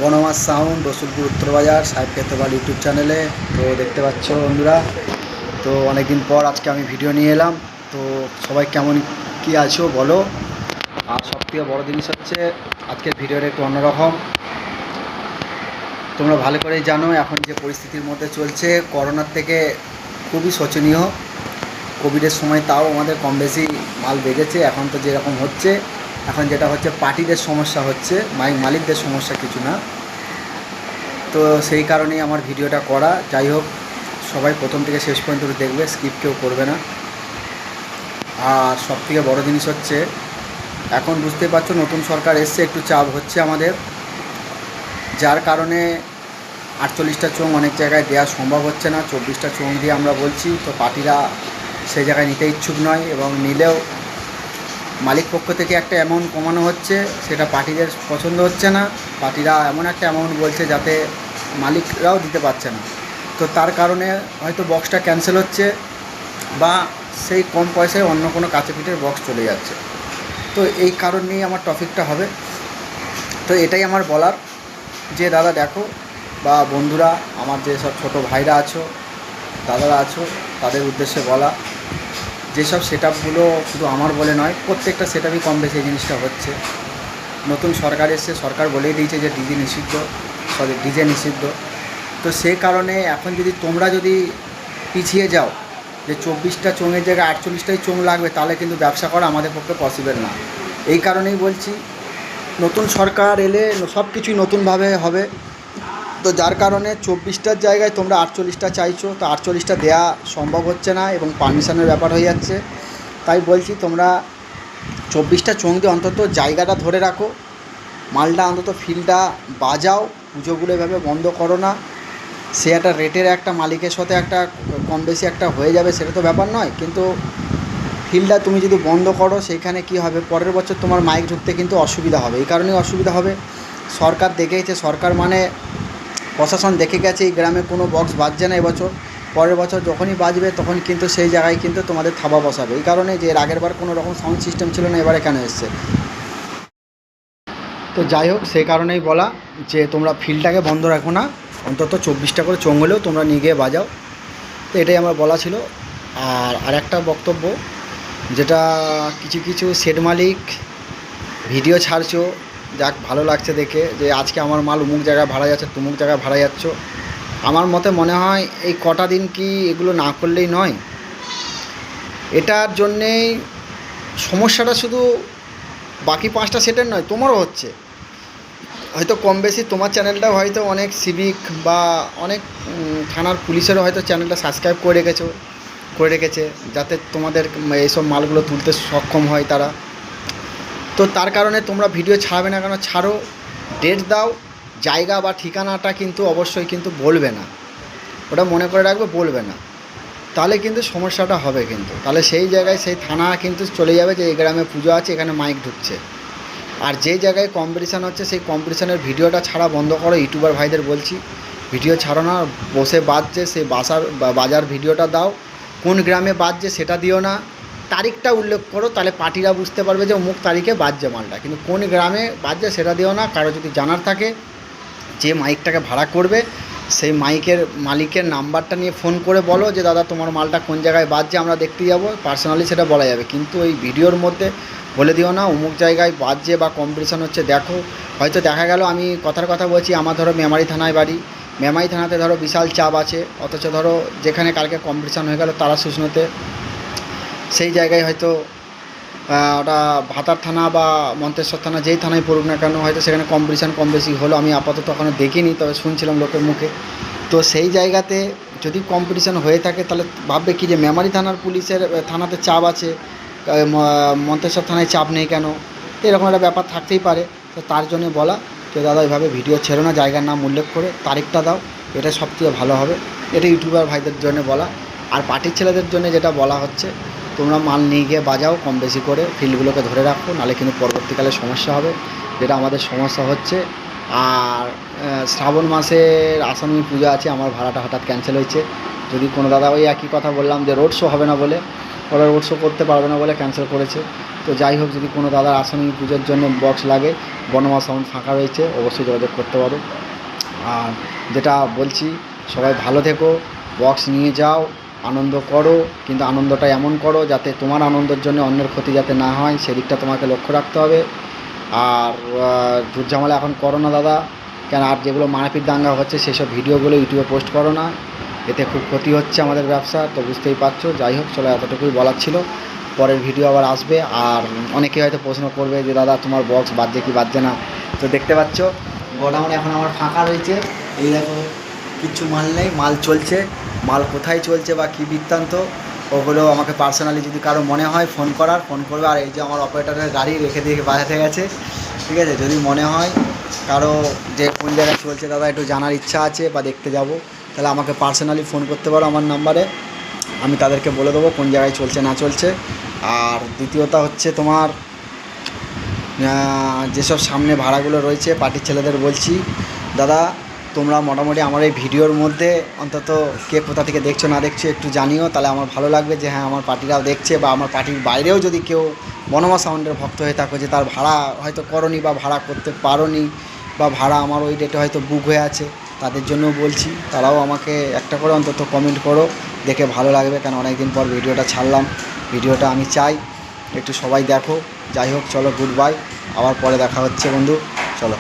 বনমাস sound Rasulpur উত্তর বাজার সাহেব কেতবাল ইউটিউব চ্যানেলে। তো দেখতে পাচ্ছ বন্ধুরা, তো অনেকদিন পর আজকে আমি ভিডিও নিয়ে এলাম। তো সবাই কেমন কি আছো বলো। আর সবথেকে বড় জিনিস হচ্ছে আজকের ভিডিওটা একটু অন্যরকম। তোমরা ভালো করেই জানো এখন যে পরিস্থিতির মধ্যে চলছে করোনার থেকে খুবই শোচনীয়। কোভিডের সময় তাও আমাদের কম বেশি মাল বেড়েছে। এখন তো যেরকম হচ্ছে, এখন যেটা হচ্ছে পার্টিদের সমস্যা হচ্ছে, মালিকদের সমস্যা কিছু না। তো সেই কারণেই আমার ভিডিওটা করা। যাই হোক, সবাই প্রথম থেকে শেষ পর্যন্ত দেখবে, স্কিপ কেউ করবে না। আর সবথেকে বড় জিনিস হচ্ছে এখন বুঝতে পারছো নতুন সরকার এসছে, একটু চাপ হচ্ছে আমাদের, যার কারণে 48টা চোঙ অনেক জায়গায় দেওয়া সম্ভব হচ্ছে না। 24টা চোঙ দিয়ে আমরা বলছি, তো পার্টিরা সেই জায়গায় নিতে ইচ্ছুক নয়, এবং নিলেও মালিক পক্ষ থেকে একটা অ্যামাউন্ট কমানো হচ্ছে, সেটা পার্টিদের পছন্দ হচ্ছে না। পার্টিরা এমন একটা অ্যামাউন্ট বলছে যাতে মালিকরাও দিতে পারছে না। তো তার কারণে হয়তো বক্সটা ক্যান্সেল হচ্ছে, বা সেই কম পয়সায় অন্য কোনো কাছে পিঠের বক্স চলে যাচ্ছে। তো এই কারণ নিয়ে আমার টপিকটা হবে। তো এটাই আমার বলার, যে দাদা দেখো, বা বন্ধুরা আমার যে সব ছোটো ভাইরা আছো, দাদারা আছো, তাদের উদ্দেশ্যে বলা, যেসব সেট আপগুলো শুধু আমার বলে নয়, প্রত্যেকটা সেট আপই কম বেশি এই জিনিসটা হচ্ছে। নতুন সরকার এসে সরকার বলেই দিয়েছে যে ডিজে নিষিদ্ধ। তো সেই কারণে এখন যদি তোমরা যদি পিছিয়ে যাও, যে 24টা চোঙের জায়গায় 48টাই চোঙ লাগবে, তাহলে কিন্তু ব্যবসা করা আমাদের পক্ষে পসিবল না। এই কারণেই বলছি, নতুন সরকার এলে সব কিছুই নতুনভাবে হবে। তো যার কারণে 24টার জায়গায় তোমরা 48টা চাইছো, তো 48টা দেওয়া সম্ভব হচ্ছে না, এবং পারমিশনের ব্যাপার হয়ে যাচ্ছে। তাই বলছি তোমরা 24টা চোঙ দিয়ে অন্তত জায়গাটা ধরে রাখো, মালটা অন্তত ফিল্ডটা বাজাও, পুজোগুলো এভাবে বন্ধ করো না। সে একটা রেটের একটা মালিকের সাথে একটা কম বেশি একটা হয়ে যাবে, সেটা তো ব্যাপার নয়, কিন্তু ফিল্ডটা তুমি যদি বন্ধ করো, সেইখানে কি হবে, পরের বছর তোমার মাইক ঢুকতে কিন্তু অসুবিধা হবে। এই কারণেই অসুবিধা হবে, সরকার দেখেছে, সরকার মানে প্রশাসন দেখে গেছে এই গ্রামে কোনো বক্স বাজছে না এবছর, পরের বছর যখনই বাজবে তখন কিন্তু সেই জায়গায় কিন্তু তোমাদের থাবা বসাবে। এই কারণে যে এর আগের বার কোনো রকম সাউন্ড সিস্টেম ছিল না, এবারে কেন এসছে। তো যাই হোক, সেই কারণেই বলা যে তোমরা ফিল্ডটাকে বন্ধ রাখো না, অন্তত 24টা করে চোঙ হলেও তোমরা নিয়ে গিয়ে বাজাও। তো এটাই আমার বলা ছিল। আর একটা বক্তব্য, যেটা কিছু কিছু সেট মালিক ভিডিও ছাড়ছো, যাক ভালো লাগছে দেখে, যে আজকে আমার মাল অমুক জায়গায় ভাড়া যাচ্ছে, তুমুক জায়গায় ভাড়া যাচ্ছ। আমার মতে মনে হয় এই কটা দিন কি এগুলো না করলেই নয়। এটার জন্যেই সমস্যাটা শুধু বাকি 5টা সেটের নয়, তোমারও হচ্ছে। হয়তো কম বেশি তোমার চ্যানেলটাও হয়তো অনেক সিভিক বা অনেক থানার পুলিশেরও হয়তো চ্যানেলটা সাবস্ক্রাইব করে রেখেছে, যাতে তোমাদের এইসব মালগুলো তুলতে সক্ষম হয় তারা। তো তার কারণে তোমরা ভিডিও ছাড়বে না কেন, ছাড়ো, ডেট দাও, জায়গা বা ঠিকানাটা কিন্তু অবশ্যই কিন্তু বলবে না, ওটা মনে করে রাখবে, বলবে না, তাহলে কিন্তু সমস্যাটা হবে। কিন্তু তাহলে সেই জায়গায় সেই থানা কিন্তু চলে যাবে যে এই গ্রামে পুজো আছে, এখানে মাইক ঢুকছে। আর যে জায়গায় কম্পিটিশান হচ্ছে, সেই কম্পিটিশানের ভিডিওটা ছাড়া বন্ধ করো। ইউটিউবার ভাইদের বলছি, ভিডিও ছাড়ো না, বসে বাজছে সেই বাজার ভিডিওটা দাও। কোন গ্রামে বাজছে সেটা দিও না, তারিখটা উল্লেখ করো, তাহলে পার্টিরা বুঝতে পারবে যে অমুক তারিখে বাজছে মালটা। কিন্তু কোন গ্রামে বাজছে সেটা দিও না। কারো যদি জানার থাকে, যে মাইকটাকে ভাড়া করবে, সেই মাইকের মালিকের নাম্বারটা নিয়ে ফোন করে বলো যে দাদা তোমার মালটা কোন জায়গায় বাজছে, আমরা দেখতে যাবো, পার্সোনালি সেটা বলা যাবে। কিন্তু এই ভিডিওর মধ্যে বলে দিও না অমুক জায়গায় বাজছে বা কম্পিটিশান হচ্ছে। দেখো, হয়তো দেখা গেল, আমি কথার কথা বলছি, আমার ধরো মেমারি থানায় বাড়ি, মেমারি থানাতে ধরো বিশাল চাপ আছে, অথচ ধরো যেখানে কালকে কম্পিটিশান হয়ে গেল তারা সুষ্ণুতে, সেই জায়গায় হয়তো ওটা ভাতার থানা বা মন্তেশ্বর থানা, যেই থানায় পড়ুক না কেন, হয়তো সেখানে কম্পিটিশান কম বেশি হলো। আমি আপাতত ওখানে দেখিনি, তবে শুনছিলাম লোকের মুখে। তো সেই জায়গাতে যদি কম্পিটিশান হয়ে থাকে, তাহলে ভাববে কি যে মেমারি থানার পুলিশের থানাতে চাপ আছে, মন্তেশ্বর থানায় চাপ নেই কেন, এরকম একটা ব্যাপার থাকতেই পারে। তো তার জন্য বলা যে দাদা এইভাবে ভিডিও ছেড়ো না, জায়গার নাম উল্লেখ করে তারিখটা দাও, এটা সবথেকে ভালো হবে। এটা ইউটিউবার ভাইদের জন্য বলা। আর পার্টির ছেলেদের জন্য যেটা বলা হচ্ছে, তোমরা মাল নিয়ে গিয়ে বাজাও কম বেশি করে, ফিল্ডগুলোকে ধরে রাখো, নাহলে কিন্তু পরবর্তীকালে সমস্যা হবে, যেটা আমাদের সমস্যা হচ্ছে। আর শ্রাবণ মাসের আসামি পূজা আছে, আমার ভাড়াটা হঠাৎ ক্যান্সেল হয়েছে। যদি কোনো দাদা, ওই একই কথা বললাম যে রোড শো হবে না বলে, পরের বছর করতে পারবে না বলে ক্যান্সেল করেছে। তো যাই হোক, যদি কোনো দাদার আসন্ন পুজোর জন্য বক্স লাগে, বনমা সাউন্ড ফাঁকা রয়েছে, অবশ্যই যোগাযোগ করতে পারো। আর যেটা বলছি, সবাই ভালো থেকো, বক্স নিয়ে যাও, আনন্দ করো, কিন্তু আনন্দটা এমন করো যাতে তোমার আনন্দের জন্য অন্যের ক্ষতি যাতে না হয়, সেদিকটা তোমাকে লক্ষ্য রাখতে হবে। আর ঝুটঝামেলা এখন করো না দাদা, কেন আর যেগুলো মারপিট দাঙ্গা হচ্ছে সেসব ভিডিওগুলো ইউটিউবে পোস্ট করো না, এতে খুব ক্ষতি হচ্ছে আমাদের ব্যবসা, তো বুঝতেই পারছো। যাই হোক, চলো এতটুকুই বলার ছিল। পরের ভিডিও আবার আসবে। আর অনেকে হয়তো প্রশ্ন করবে যে দাদা তোমার বক্স বাজছে কি বাজছে না, তো দেখতে পাচ্ছ গোডাউন এখন আমার ফাঁকা রয়েছে। এই দেখো, কিচ্ছু মাল নেই, মাল চলছে। মাল কোথায় চলছে বা কী বৃত্তান্ত, ওগুলো আমাকে পার্সোনালি যদি কারো মনে হয় ফোন করবে। আর এই যে আমার অপারেটরের গাড়ি রেখে দিয়ে বাজাতে গেছে, ঠিক আছে। যদি মনে হয় কারো যে কোন জায়গায় চলছে দাদা একটু জানার ইচ্ছা আছে বা দেখতে যাব, তাহলে আমাকে পার্সোনালি ফোন করতে পারো আমার নাম্বারে, আমি তাদেরকে বলে দেবো কোন জায়গায় চলছে না চলছে। আর দ্বিতীয়ত হচ্ছে তোমার যেসব সামনে ভাড়াগুলো রয়েছে পার্টির ছেলেদের বলছি, দাদা তোমরা মোটামুটি আমার এই ভিডিওর মধ্যে অন্তত কে কোথা থেকে দেখছো না দেখছো একটু জানিও, তাহলে আমার ভালো লাগবে যে হ্যাঁ আমার পার্টিরাও দেখছে। বা আমার পার্টির বাইরেও যদি কেউ বনমা সাউন্ডের ভক্ত হয়ে থাকো, যে তার ভাড়া হয়তো করনি বা ভাড়া করতে পারোনি, বা ভাড়া আমার ওই ডেটে হয়তো বুক হয়ে আছে, তাদের জন্যও বলছি, তারাও আমাকে একটা করে অন্তত কমেন্ট করো, দেখে ভালো লাগবে। কেন অনেক দিন পর ভিডিওটা ছাড়লাম, ভিডিওটা আমি চাই একটু সবাই দেখো। যাই হোক, চলো গুড বাই, আবার পরে দেখা হচ্ছে বন্ধু, চলো।